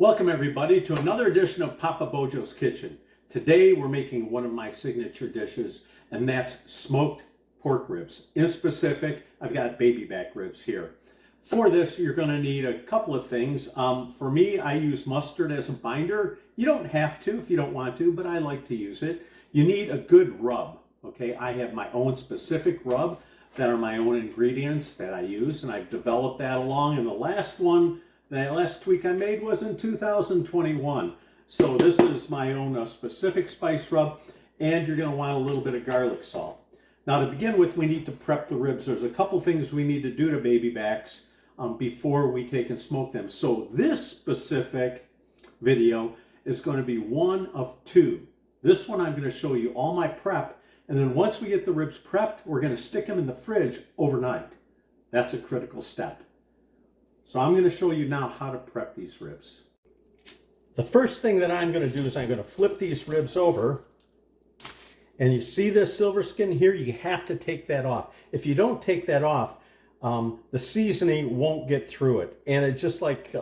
Welcome everybody to another edition of Papa Bojo's Kitchen. Today we're making one of my signature dishes, and that's smoked pork ribs. In specific, I've got baby back ribs here. For this, you're going to need a couple of things. For me, I use mustard as a binder. You don't have to if you don't want to, but I like to use it. You need a good rub. Okay, I have my own specific rub that are my own ingredients that I use, and I've developed that along. And the last tweak I made was in 2021. So this is my own specific spice rub, and you're going to want a little bit of garlic salt. Now to begin with, we need to prep the ribs. There's a couple things we need to do to baby backs before we take and smoke them. So this specific video is going to be one of two. This one I'm going to show you all my prep, and then once we get the ribs prepped, we're going to stick them in the fridge overnight. That's a critical step. So I'm going to show you now how to prep these ribs. The first thing that I'm going to do is I'm going to flip these ribs over. And you see this silver skin here? You have to take that off. If you don't take that off, the seasoning won't get through it. And it just like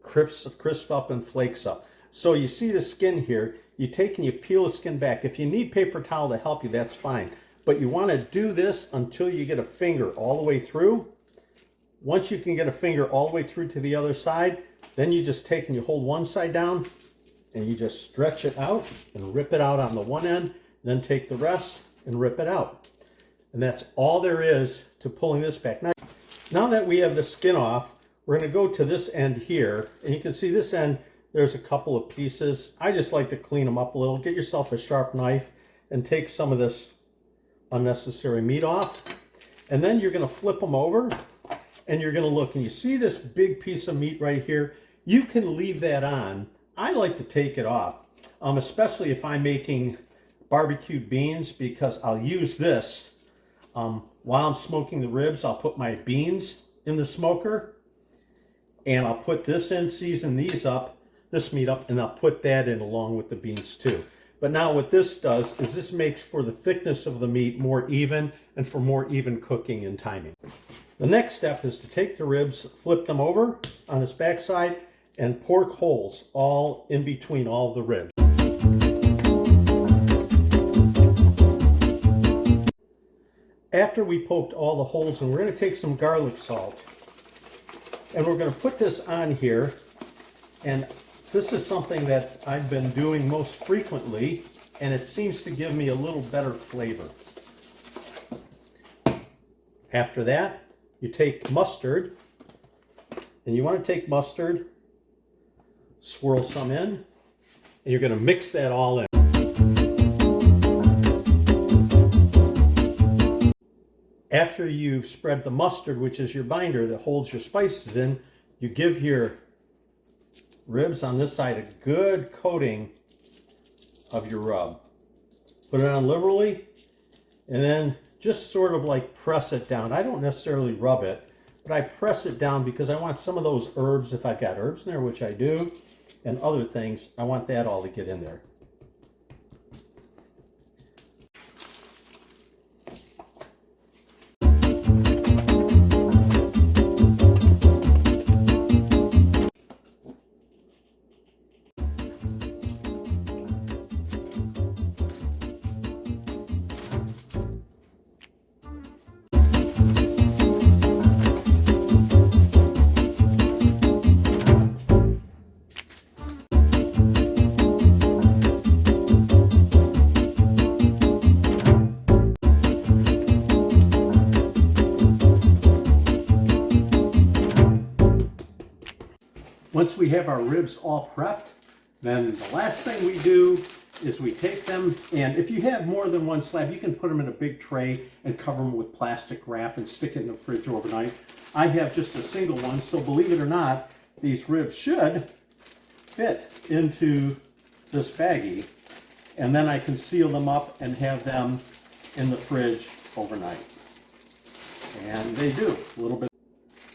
crisps up and flakes up. So you see the skin here. You take and you peel the skin back. If you need paper towel to help you, that's fine. But you want to do this until you get a finger all the way through. Once you can get a finger all the way through to the other side, then you just take and you hold one side down and you just stretch it out and rip it out on the one end, then take the rest and rip it out. And that's all there is to pulling this back. Now that we have the skin off, we're going to go to this end here, and you can see this end, there's a couple of pieces. I just like to clean them up a little. Get yourself a sharp knife and take some of this unnecessary meat off. And then you're going to flip them over. And you're going to look, and you see this big piece of meat right here. You can leave that on. I like to take it off, especially if I'm making barbecued beans, because I'll use this while I'm smoking the ribs. I'll put my beans in the smoker, and I'll put this in, season this meat up, and I'll put that in along with the beans too. But now what this does is this makes for the thickness of the meat more even and for more even cooking and timing. The next step is to take the ribs, flip them over on this back side, and pork holes all in between all of the ribs. After we poked all the holes in, we're going to take some garlic salt, and we're going to put this on here. And this is something that I've been doing most frequently, and it seems to give me a little better flavor. After that, you take mustard, and you want to take mustard, swirl some in, and you're going to mix that all in. After you've spread the mustard, which is your binder that holds your spices in, you give your ribs on this side a good coating of your rub. Put it on liberally, and then just sort of like press it down. I don't necessarily rub it, but I press it down because I want some of those herbs, if I've got herbs in there, which I do, and other things, I want that all to get in there. Once we have our ribs all prepped, then the last thing we do is we take them, and if you have more than one slab, you can put them in a big tray and cover them with plastic wrap and stick it in the fridge overnight. I have just a single one, so believe it or not, these ribs should fit into this baggie, and then I can seal them up and have them in the fridge overnight. And they do, a little bit.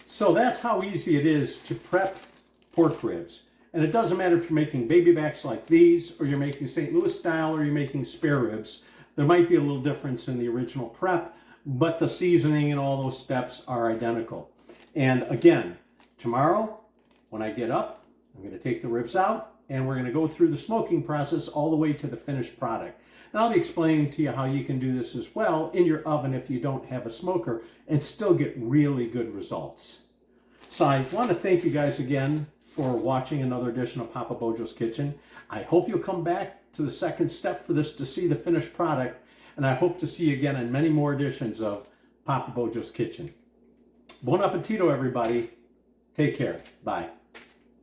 So that's how easy it is to prep pork ribs. And it doesn't matter if you're making baby backs like these, or you're making St. Louis style, or you're making spare ribs. There might be a little difference in the original prep, but the seasoning and all those steps are identical. And again, tomorrow, when I get up, I'm going to take the ribs out, and we're going to go through the smoking process all the way to the finished product. And I'll be explaining to you how you can do this as well in your oven if you don't have a smoker and still get really good results. So I want to thank you guys again for watching another edition of Papa Bojo's Kitchen. I hope you'll come back to the second step for this to see the finished product, and I hope to see you again in many more editions of Papa Bojo's Kitchen. Buon appetito, everybody. Take care. Bye.